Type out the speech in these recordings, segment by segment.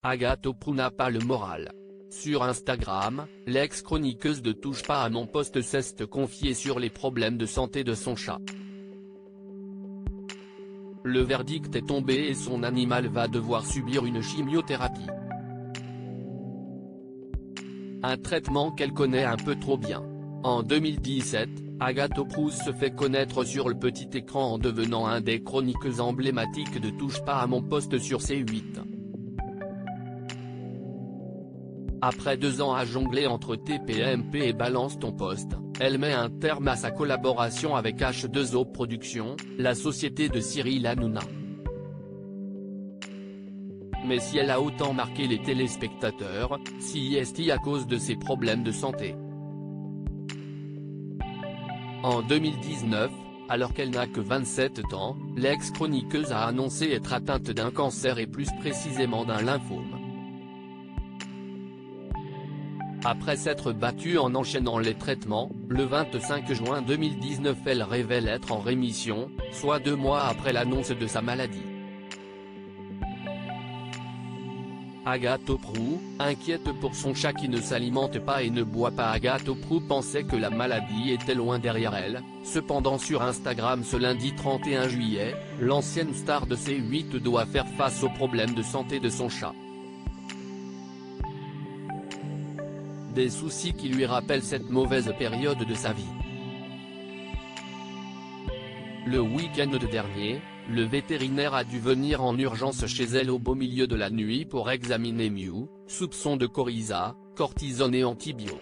Agathe Oprou n'a pas le moral. Sur Instagram, l'ex-chroniqueuse de Touche pas à mon poste s'est confiée sur les problèmes de santé de son chat. Le verdict est tombé et son animal va devoir subir une chimiothérapie. Un traitement qu'elle connaît un peu trop bien. En 2017, Agathe Oprou se fait connaître sur le petit écran en devenant un des chroniqueuses emblématiques de Touche pas à mon poste sur C8. Après 2 ans à jongler entre TPMP et Balance ton poste, elle met un terme à sa collaboration avec H2O Productions, la société de Cyril Hanouna. Mais si elle a autant marqué les téléspectateurs, si est-ce à cause de ses problèmes de santé. En 2019, alors qu'elle n'a que 27 ans, l'ex-chroniqueuse a annoncé être atteinte d'un cancer et plus précisément d'un lymphome. Après s'être battue en enchaînant les traitements, le 25 juin 2019 elle révèle être en rémission, soit 2 mois après l'annonce de sa maladie. Agathe Oprou, inquiète pour son chat qui ne s'alimente pas et ne boit pas. Agathe Oprou pensait que la maladie était loin derrière elle, cependant sur Instagram ce lundi 31 juillet, l'ancienne star de C8 doit faire face aux problèmes de santé de son chat. Des soucis qui lui rappellent cette mauvaise période de sa vie. Le week-end dernier, le vétérinaire a dû venir en urgence chez elle au beau milieu de la nuit pour examiner Miou, soupçon de coryza, cortisone et antibio.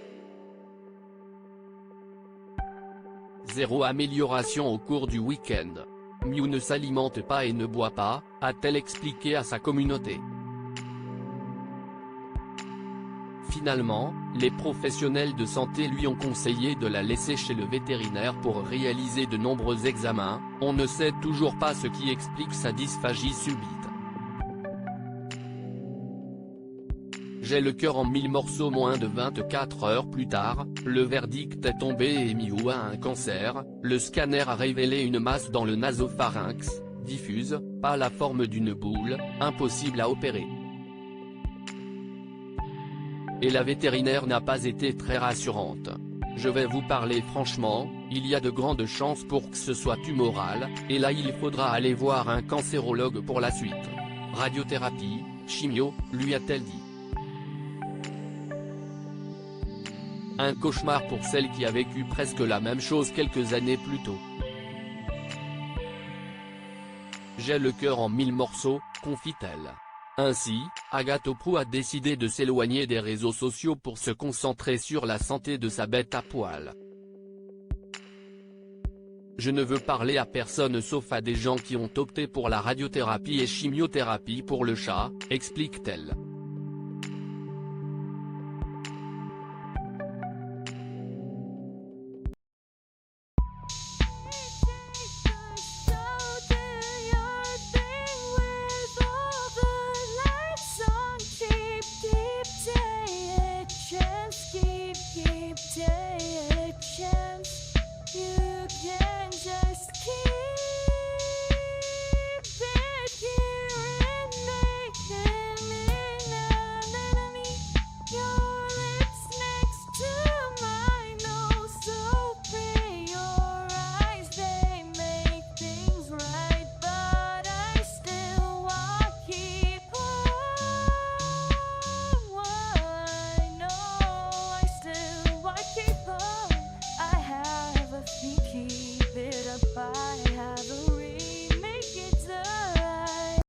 Zéro amélioration au cours du week-end. Miou ne s'alimente pas et ne boit pas, a-t-elle expliqué à sa communauté. Finalement, les professionnels de santé lui ont conseillé de la laisser chez le vétérinaire pour réaliser de nombreux examens. On ne sait toujours pas ce qui explique sa dysphagie subite. J'ai le cœur en 1000 morceaux. Moins de 24 heures plus tard, le verdict est tombé et Miou a un cancer. Le scanner a révélé une masse dans le nasopharynx, diffuse, pas la forme d'une boule, impossible à opérer. Et la vétérinaire n'a pas été très rassurante. Je vais vous parler franchement, il y a de grandes chances pour que ce soit tumoral, et là il faudra aller voir un cancérologue pour la suite. Radiothérapie, chimio, lui a-t-elle dit. Un cauchemar pour celle qui a vécu presque la même chose quelques années plus tôt. J'ai le cœur en 1000 morceaux, confie-t-elle. Ainsi, Agathe Oprou a décidé de s'éloigner des réseaux sociaux pour se concentrer sur la santé de sa bête à poil. Je ne veux parler à personne sauf à des gens qui ont opté pour la radiothérapie et chimiothérapie pour le chat, explique-t-elle. Take a chance, you